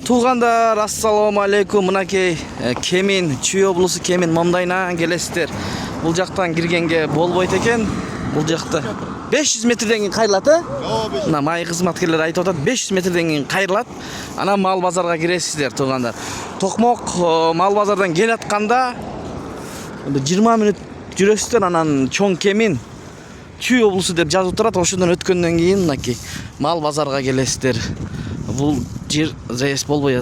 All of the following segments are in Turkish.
Tug'anдар, assalomu alaykum. Mınakey Kemin, Чүй облысы Kemin Момдайнан келесіздер. Бұл жақтан кіргенге болбойт екен. Бұл жақта 500 метрден кейін қайрылады. Мына май қызметкерлер айтып отады, 500 метрден кейін қайрылады. Ана мал базарға кіресіздер, туғандар. Тоқмоқ мал базардан келатқанда 20 минут жүресіздер. Анан чоң Kemin, Чүй облысы деп жазып тұрады. Ошодан өткөндөн кейін мынакей мал базарға келесіздер. Бұл жер заезд болбой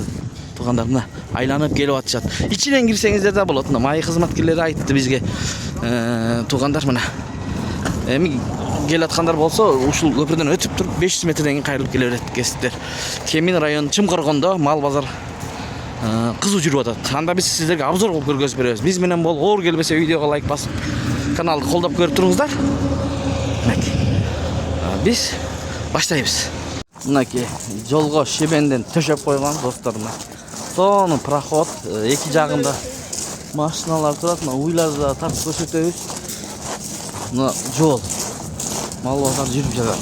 туғандар, мына айланып келіп атышат. Ичинен кирсеңиздер да болот. Май кызматкерлери айтты бизге. Туғандар мына. Эми келаткандар болсо, ушул көпүрдөн өтүп туруп 500 метрден кийин кайрылып келе берет. Kemin району Чымкоргондо мал базар кызуу жүрүп атат. Анда биз сиздерге обзор кылып көргөзүп беребиз. Биз менен бол, оор келбесе видеого лайк басып, каналды колдоп көрүп туруңуздар. Биз баштайбыз. Мынакей жолго шебенден төшөп койгон достор. Сону проход, эки жагында машиналар турат. Мына уйларды да тартып көрсөтөбүз. Мына жол. Мал базар жүрүп жатат.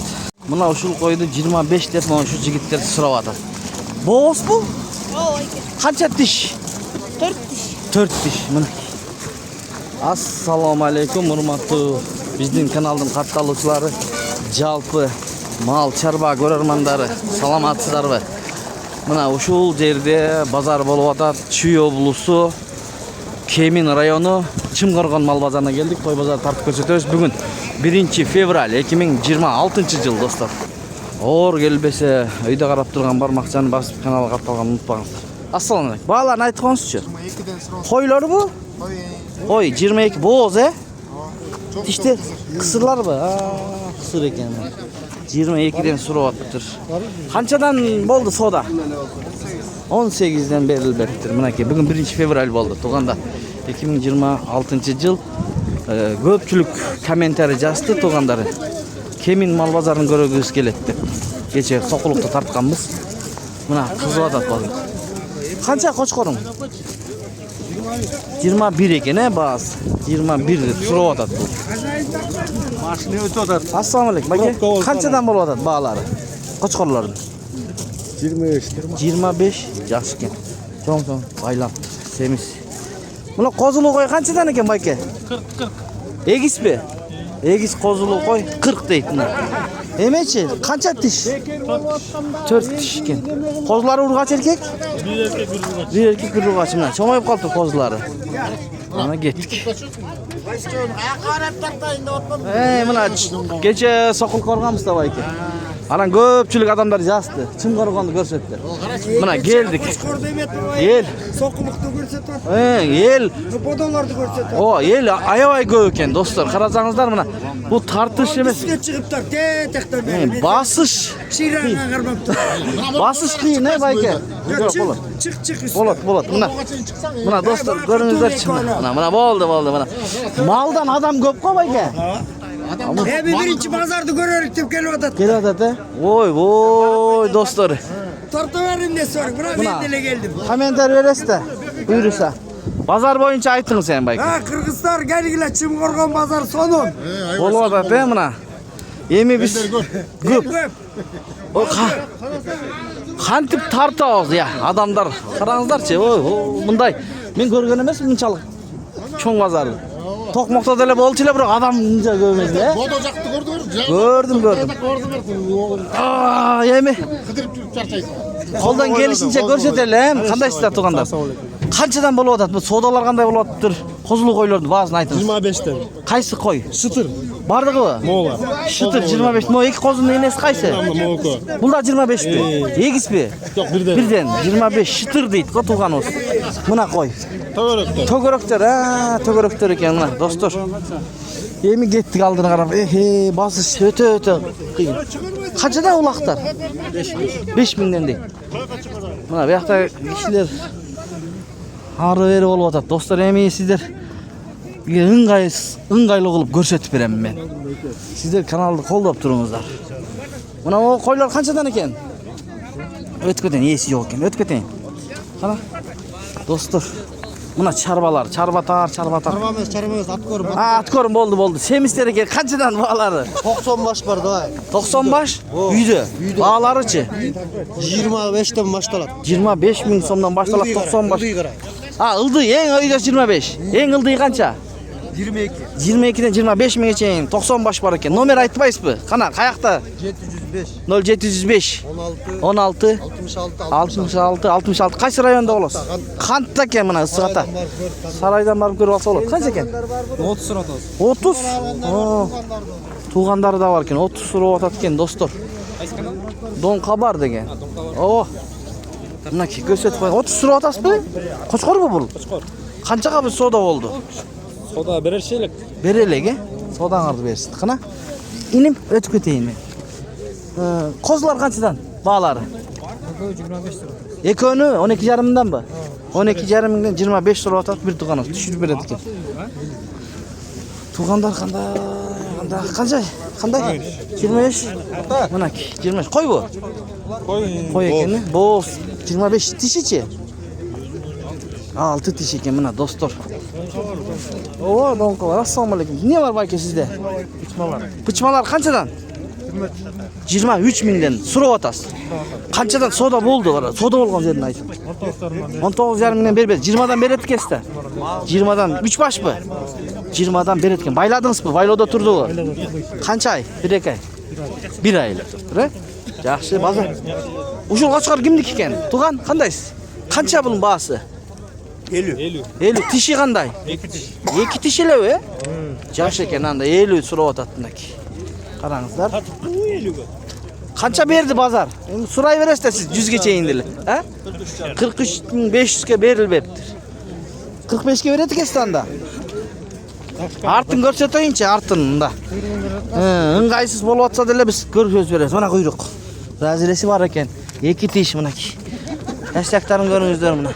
Мына ушул койду 25 деп мына ушу жигиттер сурап атат. Боос бул? Ооба. Канча тиш? 4 тиш. 4 тиш. Мына. Ассаламу алейкум, урматтуу биздин каналдын катталуучулары, жалпы мал чарба көрөрмандары, саламатсыздарбы? Мына ушул жерде базар болуп атат. Чүй облусу Kemin району Чымкоргон мал базарына келдик. Той базар тартып көрсөтөбүз. Бүгүн 1 февраль 2026 жыл достор. Оор келбесе өйдө карап турган бармакчаны басып каналга катталганын унутпаңыздар. Ассаламу алейкум. Бааларын айтып коюңузчу. 22ден суроо. Койлорбу? Ой, 22 бооз, Тиштер кысырларбы? Кысыр экен. 22ден сурап атыптыр. Канчадан болду соода? 18ден берилбептир. Мынакей бүгүн 1 февраль болду. Туганда 2026 жыл. Көпчүлүк комментарий жазды тугандары. Kemin мал базарын көргүбүз келет деп. Кече сокулукта тартканбыз. Мына кызып атат базар. Канча кочкоруң? 21 экен, баас. 21 деп сурап атат бул. Машина өтүп атат. Ассаламу алейкум, баке. Канчадан болуп атат баалары? Кочкорлордун? 25 жакшы экен. Чоң байлап, семиз. Мына козулуу кой канчадан экен, байке? 40. Эгиспи? Эгис козулуу кой 40 дейт мына. Эмечи, канча тиш? 4 тиш экен. Козулары ургач эркек? Bir erkek bir urgaч мына. Чоңоюп калыптыр козулары. Ана кеттик. Мына кече сокул корганбыз да байке. Анан көпчүлүк адамдар жазды. Чымкоргонду көрсөттү. Мына келдик. Эл Сокулукту көрсөтөт. Эл Подолорду көрсөтөт. эл аябай көп экен достор. Карасаңыздар мына. Бул тартыш эмес. Сизге чыгыптар, тектектер бери. Басыш. Шираңга кармаптыр. Басыш кыйын, байке. Болот. Чык. Болот. Мына достор көрүңүздөрчү. Мына болду. Мына. Малдан адам көп го байке. Биринчи базарды көрөрүк деп келип атат. Келип атат, Ой, достор. Тарта берин десе, бирок мен деле келдим. Комментарий бересиз да, буйруса. Базар боюнча айтыңыз сен байке. Кыргызстар келгиле Чымкоргон базар сонун. Болуп атат, мына. Эми биз көп. Кантип тартабыз, адамдар. Караңыздарчы, мындай. Мен көргөн эмес мынчалык чоң базарды. Токмокто деле болчу эле, бирок адам мынча көп эмес, Бодо жакты көрдүңүз? Көрдүм. Эми Кыдырып жүрүп чарчайсың. колдон келишинче көрсөтөлү, кандайсыздар тугандар? Канчадан болуп атат? Бул соодалар кандай болуп атыптыр? Козулуу койлордун баасын айтыңыз. 25'ten. Кайсы кой? Шытыр. Бардыгыбы? Мола. Шытыр 25. Мо эки козунун энеси кайсы? Молоко. Бул да 25пи? Эгиспи? Yok birden. Бирден 25 шытыр дейт го тууганыбыз. Мына кой. Togörökter. Төгөрөктөр экен мына достор. Эми кеттик алдына карап. Басыш өтө кыйын. Канчадан улактар? 5000ден дейт. Мына буякта кишилер ары бери болуп атат. Достор, эми сиздер ыңгайлуу кылып көрсөтүп берем мен. Сиздер каналды колдоп туруңуздар. Мына койлор канчадан экен? Өткөтен эси жок экен. Кана. Достор, Mına çarbalar, çarbatar. Çarmamız at korum. At korum boldu. Semisleri ki kançadan bağları? 90 baş var da. 90 baş uydu. Bağlarıçı. 25'ten baştalat. 25 bin somdan baştalap 90 baş. Ha ıldı en öydös 25. En ıldığı kança? 22. 22'den 25 mingga çeyin 90 baş var eken. Nomer aytpayсызбы? Kana kayakta? 705. 0705 16. 16 66. Qayсы rayonda bolosiz? Kantda eken mına ısıgata. Saraydan barıp көрүп alsa болот. Kança eken? 30 sıratız. 30. Tuğandары da var eken. 30 сурап атат eken достор. Дон кабар деген. О. Мынакей көрсөтүп коюң. 30 сурап атасызбы? Кочкорбу бул? Кочкор. Канчага бир сода болду? Soda bererşelik. Берелек, содаңарды берсин. Кана. Иним өтүп кетейин мен. Козулар канчадан? Баалары? 25 sırat. Экөөнү 12,5 мыңданбы? 12,5 мыңдан 25 сурап атат бир тууганыңыз түшүрүп берет экен. Туугандар кандай? 25. Мынакей 25. Койбу? Кой экен. Боз 25 тишичи. 6 тиш экен мына достор. О, донко бар. Ассаламу алейкум. Не бар байке сизде? Бычмалар канчадан? 23 миңден сурап атасыз. Канчадан сода болду бара? Сода болгон жерин айтып. 19,5 миңден бербеді. 20дан берет экенсиз. 20дан 3 башпы? 20дан берет экен. Байладыңызбы? Байлоодо турдубу? Канча ай? 1-2 ай. 1 ай эле. Жакшы, базар. Ушул качкар кимдики экен? Туган, кандайсыз? Канча бунун баасы? 50. 50 тиши кандай? 2 тиш элеби? Жакшы экен анда 50 сурап атат мынакей. Караңыздар. Канча берди базар? Эми сурай бересиз сиз 100ге чейин деле, а? 43.500ге берилбептир. 45ге берет экенсиз анда. Артын көрсөтөйүнчү, артын мында. Ыңгайсыз болуп атса деле биз көрсөтүп беребиз. Мына куйрук. Разиреси бар экен. 2 тиш мынакей. Таштактарын көрүңүздөр мына.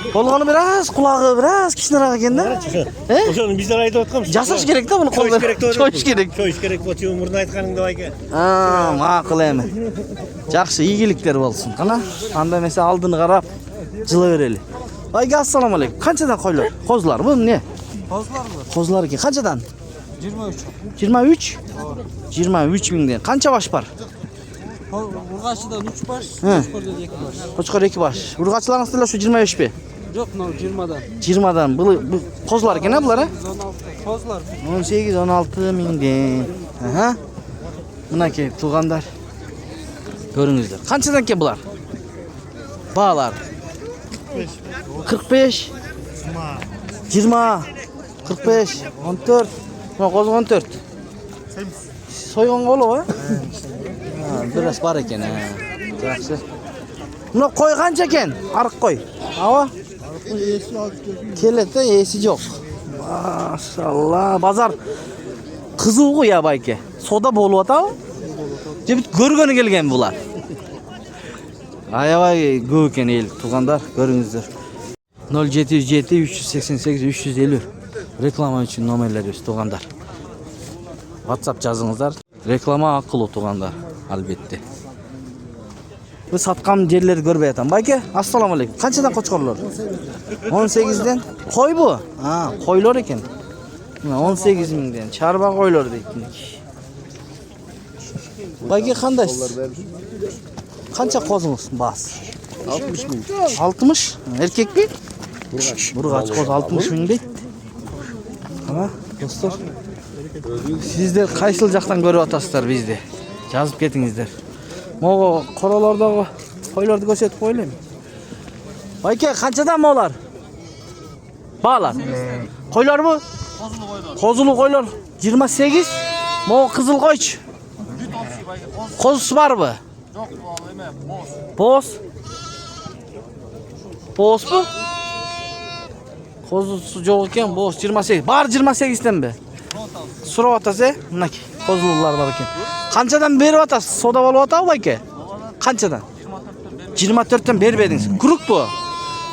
Болгону biraz кулагы biraz кичинерак экен да. Ошону биздер айтып атканбыз. Жасаш керек да буну колдо. Чоюш керек. Чоюш керек болчу өмүрүн айтканыңды байке. Макул эми. Жакшы, ийгиликтер болсун. Кана, анда эмесе алдыны карап жыла берели. Байке, ассаламу алейкум. Канчадан койлор? Козулар бу эмне? Козулар экен. Канчадан? 23. 23? 23 миңден. Канча баш бар? Urgaçıdan 3 baş, Koçkor'da 2 baş. Koçkor 2 баш. Ургачыларыңыз деле ушу 25 бе? Yok, no 20'dan. 20дан. Бул козулар экен а булар, а? 16. Kozlar. 18-16 миңден. Аха. Мынакей туугандар. Көрүңүздөр. Канчадан экен булар? Баалар. 45. 20. 45. 14. Мына козу 14. Сойгон колу, а? Biraz бар экен, жакшы. Мына кой канча экен? Арык кой. Аба? Келет, эси жок. Машалла, базар кызуу я байке. Сода болуп атабы? Же бүт көргөнү келген булар. Аябай көп экен эл, туугандар, көрүңүздөр. 077 388 350 реклама үчүн номерлерибиз, туугандар. WhatsApp жазыңыздар. Реклама акылуу, туугандар, албетте. Biz satkam yerleri görmeye atan. Bayke, assalamu alaikum. Kançadan koçkorlar? 18'den. Koy bu. Ha, koylar eken. 18 miңден. Çarba koylar deydik. Bayke kandaysız? Kança kozunuz bas? 60 miң. 60? Erkek mi? Burgaç koz 60 miң deydi. Ha, dostlar. Sizler kayсыл жактан көрүп атасыздар бизди? Жазып кетиңиздер. Мого королордогу койлорду көрсөтүп коелем. Байке, канчадан молар? Баалар. Койлорбу? Козулуу койлор 28. Мого кызыл койчу. Козусу барбы? Yok, eме, Боз. Бозбу? Козусу жок экен, боз 28. Бар 28денби? Сурап атасыз, мынакей. Козулуулар бар экен. Канчадан берип атасыз? Сода болуп атабы байке? Канчадан? 24ден бербедиңиз. Курук бу?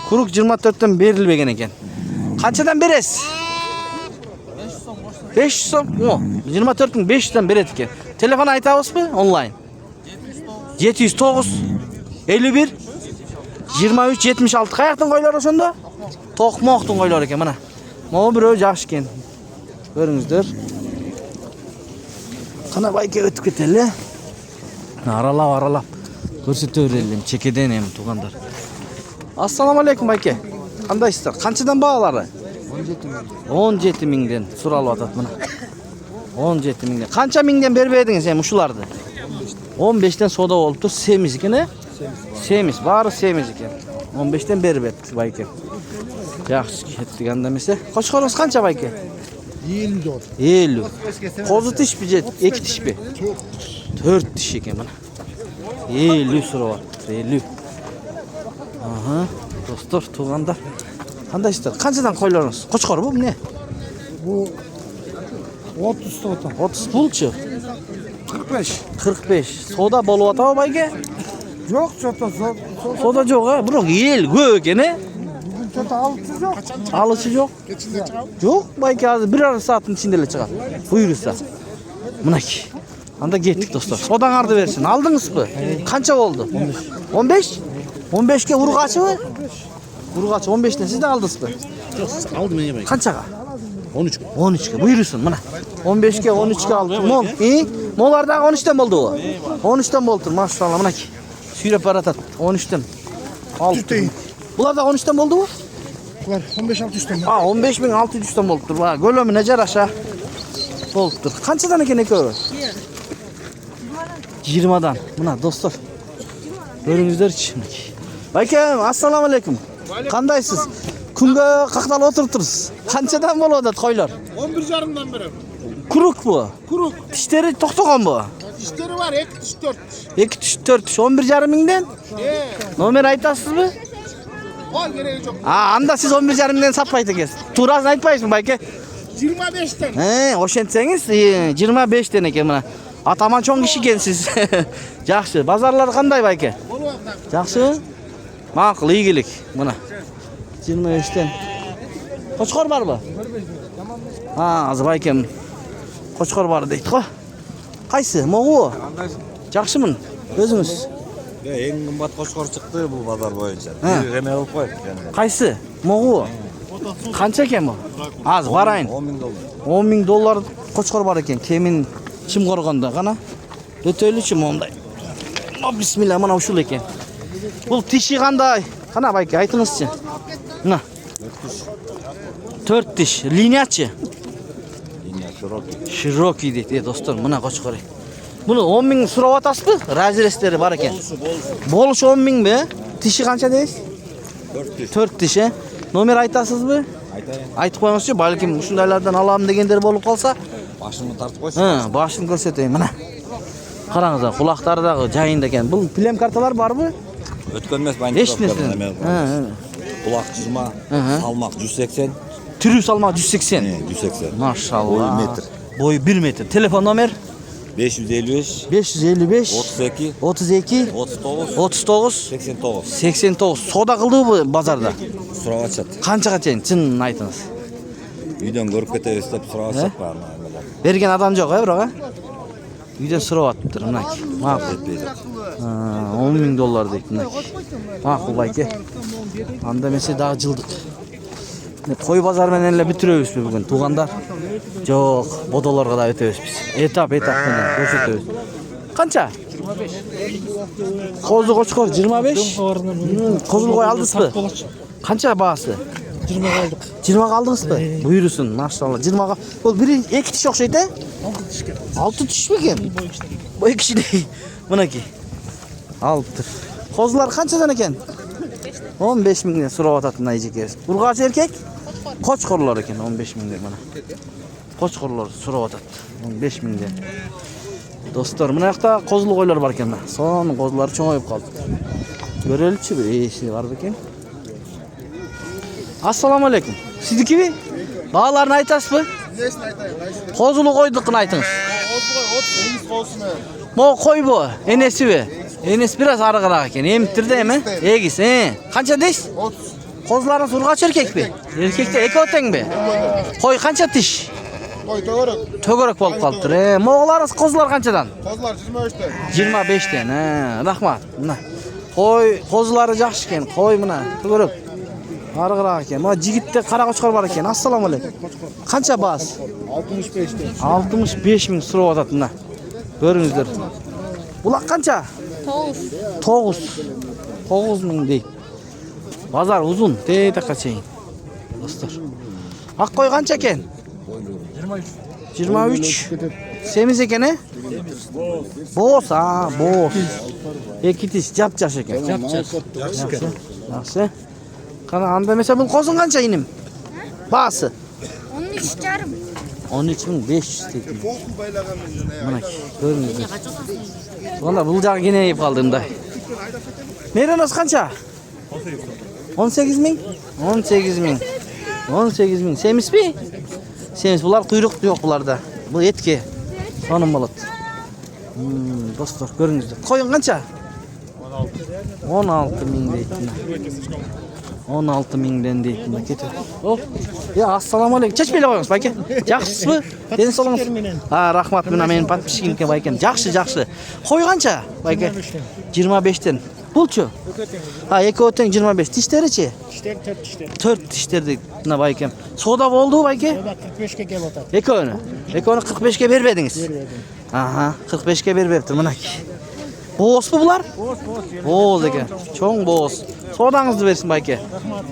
Курук 24ден берилбеген экен. Канчадан бересиз? 500 сом. 24ден 500ден берет экен. Телефон айтабызбы? Онлайн. 709 51 23 76. Каяктын койлор ошондо? Toqmoqdun qo'ylar ekan mana. Mana birov yaxshi ekan. Ko'ringizlar. Qana bayka o'tib keteli. Aralab ko'rsataverelim. Chekeden ham tug'anlar. Assalomu alaykum bayka. Qandaysizlar? Qanchadan bag'alari? 17 mingdan so'ralyapti mana. 17 mingdan. Qancha mingdan berib edingiz ham shularni? 15 dan soda olibdi. Semiz ekan, a? Semiz, bari semiz ekan. 15 dan berib etdi bayka. Yaxshi ketganda mesa. Qo'shqoringiz qancha bayka? 54. 50. Qo'zi tishmi, ikki tishmi? 4 tish ekan mana. 50 so'rayapti. 50. Aha, do'stlar, tug'anda. Qandaysizlar? Qanchadan qo'ylaringiz? Qo'chqor bu ne? Bu 30 tota. 30 pulchi. 45. 45. Soda bo'lyapti bayga? Yo'q, tota. Soda yo'q, ha? Biroq yel go'y ekan, a? Bugün tota alıcı yok. Alıcı yo'q. Yo'q, bayga hozir 1,5 soatning ichida chiqadi. Buyursa. Munaki. Anda ketdik do'stlar. Sodangizni bersin. Aldingizmi? Qancha bo'ldi? 15. 15 ga urg'achimi? Urg'achi 15 dan siz de aldingizmi? Yo'q, aldım men yemeği. Qanchaga? 13. 13 ga buyursin mana. 15 ga 13 ga aldım. Mol. Molardan 13 dan bo'ldi u. 13 dan bo'ldi. Maşallah munaki. Suyra paratat 13 dan. Aldım. Bularda 13 dan bo'ldi u? Var 15-600 ton. Ha 15.600 dan bo'ldi. Va go'lami ne jarasha? Bo'ldi. Qanchadan ekan ekovi? 20 dan. Mana do'stlar. Ko'ringizlarchi. Baykem, assalomu alaykum. Qandaysiz? Kunga qaqdalib o'tiribsiz. Qanchadan bo'ladi qo'ylar? 11,5'dan beri. Kuruk bu. Kuruk. Tishlari to'xtagan bu. Dişleri var, 2 diş 4 diş. 2 tish 4 tish 11,5 mingdan. Nomer aytasizmi? Var gereği yok. Ha, anda siz 11,5 mingdan satmaydi ekansiz. To'g'risini aytmaysizmi bayka? 25'ten. He, o'shantsangiz 25 dan ekan mana. Ataman cho'ng kishi ekansiz. Yaxshi. Bozorlar qanday bayka? Yaxshi. Ma'qul, iyilik. Mana. 25 dan. Qo'chqor bormi? Ha, hozir baykem qo'chqor bor deydi-ku. Qaysi? Mo'g'u. Yaxshimi? O'zingiz. Eng qimmat qo'chqor chiqdi bu bozor bo'yicha. Reme olib qo'ydik endi. Qaysi? Mo'g'u. Qancha ekan bu? Hozir qarang. 10 ming dollar. 10 ming dollar qo'chqor bor ekan. Kemin Chimqo'rg'onda qana. O'taylikchi monday. Bismillah, mana ushul ekan. Bu tishi qanday? Qana bayka aytingizchi. Mana. 4 tish. Liniyachi. Linya Shiroki deydi do'stlar, mana qo'chqor. Buni 10 ming so'rayapsizmi? Razreslari bor ekan. Bo'lish 10 mingmi? Tishi qancha deysiz? 4 tish. 4 tish. Nomer aytasizmi? Aytayin. Aytib qo'yingizchi, balkim shundaylardan olaman deganlar bo'lib qolsa, Boshimni tortib qo'ysin. ha, boshini ko'rsatayım mana. Qarangizlar, quloqlaridagi joyinda ekan. Bu film kartalar bormi? O'tgan emas, bank. Hech narsa. Ha, ha. Quloq chizma, salmoq 180, Türü salma 180. 180. Maşallah. Boyu metr. Boyu 1 metr. Telefon nomer 555 555 32 32 39 39 89. 89. Soda qildi bu bozorda. So'rab ochadi. Qanchaga teң? Chin aytыңыз. Uydan ko'rib ketamiz deb so'rab ochadi barni. Bergan adam yo'q, biroq. Uydan so'rayapti, minaki. Ma'qul. 10 ming dollar deydi, minaki. Ma'qul bayka. Anda mese daha jildiq. Qo'y bozor menenle bitiremiz bugun. Tug'anlar. Yo'q, bodolarga da o'tamiz biz. Etap bilan ko'rsatamiz. Qancha? 25. Qo'zi qo'chqor 25. Qo'zil qo'y aldingizmi? Qancha bahasi? 20 aldık. 20 ga aldingizmi? Buyursin, maşallah. 20 ga. Bu biri 2 tish o'xshaydi? 6 tishmi ekan? Bu ikisi değil. Bunaki. 6. Qo'zilar qanchadan ekan? 15 mingdan so'rayotgan ayjekasiz. Urg'achi erkak? Qo'chqorlar ekan 15 mingdan mana. Qo'chqorlar so'rayotadi 15 mingdan. Do'stlar, mana yoqda qo'zil qo'ylar bor ekan. Son qo'zillar cho'ng'ayib qoldi. Ko'raylikchi, bir eshik bor ekan. Assalomu alaykum. Siznikimi? Bağlarını aytasizmi? Qo'zil qo'ydiqni aytingiz. Mo qo'y bu, enesibi. Enes biraz arıqroq ekan. Emtirdi mi? Egis, Qancha deysiz? 30. Qo'zlarning surg'achi erkakmi? Erkakda ekotengmi? Qo'y qancha tish? Koy doğru. To'g'roq bo'lib qolibdi. Mo'g'laringiz qo'zlar qanchadan? Kozlar 23'ten. 25 dan. Rahmat. Mana. Qo'y, qo'zlari yaxshi ekan. Qo'y mana, to'g'roq. Arıqıрақ ekan. Mana jigitde qara qo'chqor bor ekan. Assalomu alaykum. Qancha bas? 65 'ten. 65 ming so'rab atadi bunda. Ko'ringizlar. Bular qancha? 9. 9 ming deydi. Bozor uzun, deydi chayin. Dostlar. Aqko'y qancha ekan? 23. Semiz ekan, e? Bo'z, ha, bo'z. Ekitish jap-jash ekan. Yaxshi. Qana anda mesela bu qo'zin qancha inim? Basi. 13,5. 13.500 deydi. Mana ko'ringizlar. Onda buljağı yine yiyip kaldığımda. Merinos qancha? 18 ming? 18 ming. 18 ming. Semiz mi? Semiz. Bular kuyruk yok bularda. Bu etki. Sonum balıt. Dostlar görünüzde. Koyun qancha? 16 ming deydi. 16 mingden deydi. Ketir. Oh. Ya assalomu alaykum. Chechmele qo'yamiz, aka. Yaxshisizmi? Deni solamiz. Ha, rahmat. Buni men подписчигimga baykan. Yaxshi. Qo'y qancha? Aka. 25 dan. Pulchu? Ha, ekoteng 25. Tishterichi? Tishler 4 tishler. 4 tishterdik. Buna baykan. Soda bo'ldi aka? 45 ga kelib o'tadi. Ekoni 45 ga berbedingiz. Aha, 45 ga beribdi mana. Bo'zmi bular? Bo'z ekan. Cho'ng bo'z. Sodangizni bersin aka.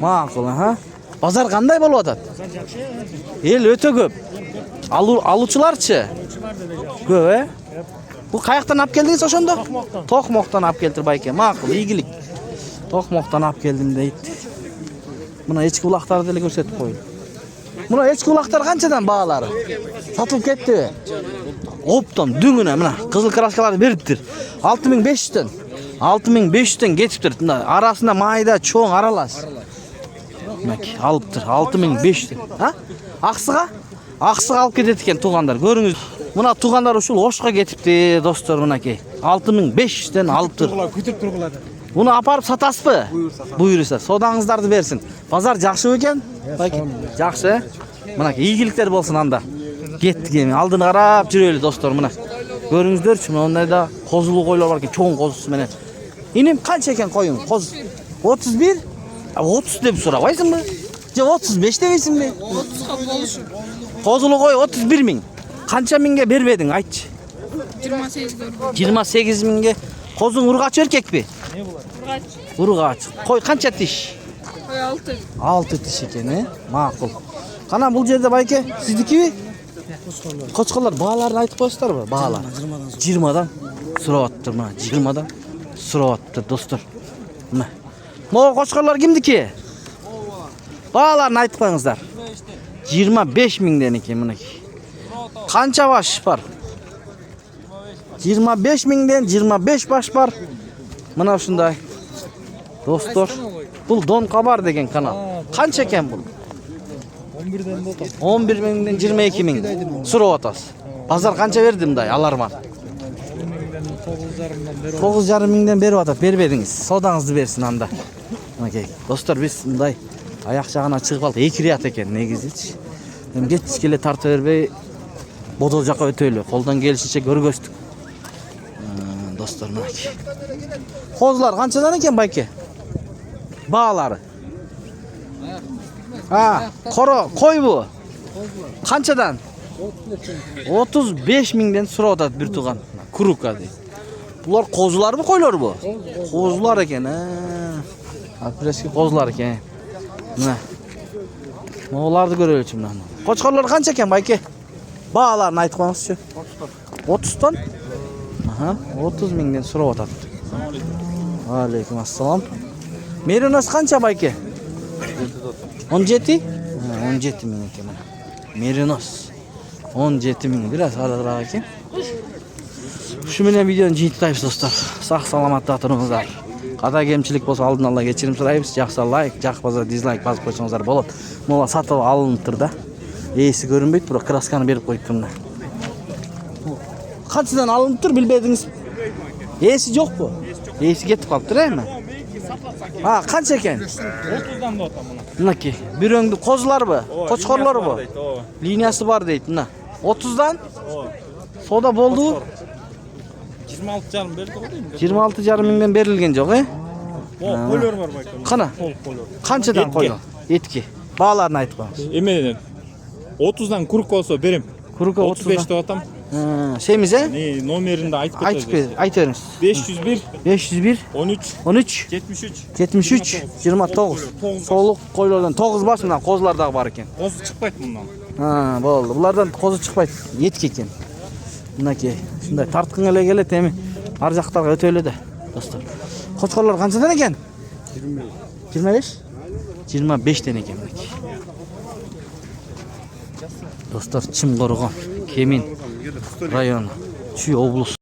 Ma'qul, ha. Bozor qanday bo'lyapti? El o'ta ko'p. Aluvchilarchi? Ko'p, e? Bu qayoqdan olib keldingiz o'shanda? To'qmoqdan olib keltirib aka. Ma'qul, iyilik. To'qmoqdan olib keldim deydi. Buna echki uloqlarni ko'rsatib qo'ying. Buna echki uloqlar qanchadan baholari? Sotilib ketdi. Optom düngüne mana qizil kraskalarni beribdir. 6500 dan. 6500 dan ketibdir. Arasında mayda cho'ng aralash. Mak olibdir. 6500 dan. Ha? Aqsiga? Aqsiga olib ketadi ekan tug'anlar. Ko'ringiz. Buna tug'anlar uchun O'shqa ketibdi do'stlar bunaki. 6500 dan olibdir. Ko'tirib turg'iladi. Buni aparib satasizmi? Buyursa, sodangizlarni bersin. Bozor yaxshi ekan? Yaxshi. Mana iyiliklar bo'lsin anda. Ketdik endi. Aldini qarab жүрeli do'stlar mana. Ko'ringizlarchi, bundayda qo'zulu qo'ylar bor ekan, cho'ng qo'zisi menen. Inim qancha ekan qo'ying? Qo'z 31? 30 deb so'rayapsizmi? Jo 35 deysizmi? 30 ga bo'lishi. Qo'zulu qo'y 31 ming. Qancha mingga bermeding, aytchi. 28 ga. 28 mingga. Qo'zing urg'achi erkakmi? Urg'ach. Qo'y qancha tish? Qo'y 6. 6 tish ekan, e? Ma'qul. Qana bu yerda bayka siznikimi? Qo'chqorlar baholarni aytib qo'ysizlarmi? Baholar 20 dan so'rayapti mana, 20 dan so'rayapti do'stlar. Mana. Mo'g'ul qo'chqorlar kimniki? Baholarni aytib qo'yingizlar. 25 mingdan ekan mana. Qancha bash bor? 25 mingdan 25 bash bor. Mana shunday. Do'stlar, bu Don Qabar degan kanal. Qancha ekan bu? 11 mingdan 22 ming so'rab otasiz. Bozor qancha berdim day, alarman. 9,5 mingdan berib otadi, berbedingiz. Sodangizni bersin anda. Okey. Do'stlar, biz bunday oyoq chag'ana chiqib qoldi. Ekriyat ekan negizichi. Hem ketishkele tartib berbey bodol жаққа o'tayli. Qo'ldan kelishicha ko'rg'osdik. Do'stlar, mana. Qo'zlar qanchadan ekan bayka? Baholari. Ha, qora qo'y bu. Qanchadan? 35 mingdan so'rayotadi bir tug'an. Kuruka deydi. Bular qo'zlarmi, qo'ylar bu? Qo'zlar ekan, ha. Apreski qo'zlar ekan. Mana. Mo'g'larni ko'raylik mana. Qo'chqorlar qancha ekan bayka? Baholarni aytib qo'yingizchi. 30 dan? Aha, 30 mingdan so'rayotadi. Alaykum assalom. Merinos qancha bayka? 17? 17 ming ekan mana. Merinos 17 ming, biraz arada ekan. Shu bilan videoni jitlaymiz do'stlar. Sog' salomatda turingizlar. Qada kemchilik bo'lsa oldin Alloh kechirim so'raymiz. Yaxshi like, yaxshi bo'lsa dislike bosib qo'ysangizlar bo'ladi. Mo'la sotib olinibdi-da. Esi ko'rinmaydi, biroq kraskani berib qo'yibdim-da. Qanchadan olinibdir bilmadingiz? Esi yo'q bu. Esi ketib qolibdi-mi? Ha, qancha ekan? 30 dan da o'taman. Bunaki, bir o'ngdi qo'zlarmi? Qo'chqorlarmi? Liniyasi bor deydi, mana. 30 dan? Soda bo'ldi. 26,5 berdi deymi? 26,5 mingdan berilgan yo'q, e? Qo'ylar bor bak. Qana? Qanchadan qo'ygan? Etki. Bağlarını ayt bana. Emeden 30'dan 40 olsa berim. Kuruka 35 30'dan. de atam. Şeyimize Ne numarını aytıp ayt keteceğiz. aytırınız. 501 501 13 13 73 73 29. Soğuk koylardan 9 baş mı kozlarda var eken. Qozu çıkmaydı bundan. Ha, bo'ldi. Bulardan qo'zi chiqmaydi. Yetki ekan. Bunaki shunday tartqin ele keladi emi. Har jaqlarga o'tayli-da, do'stlar. Qo'chqorlar qanchadan ekan? 25. 25 dan ekan bunaki. Do'stlar, Chimqo'rg'on, Kemin rayoni, Chuy oblusi.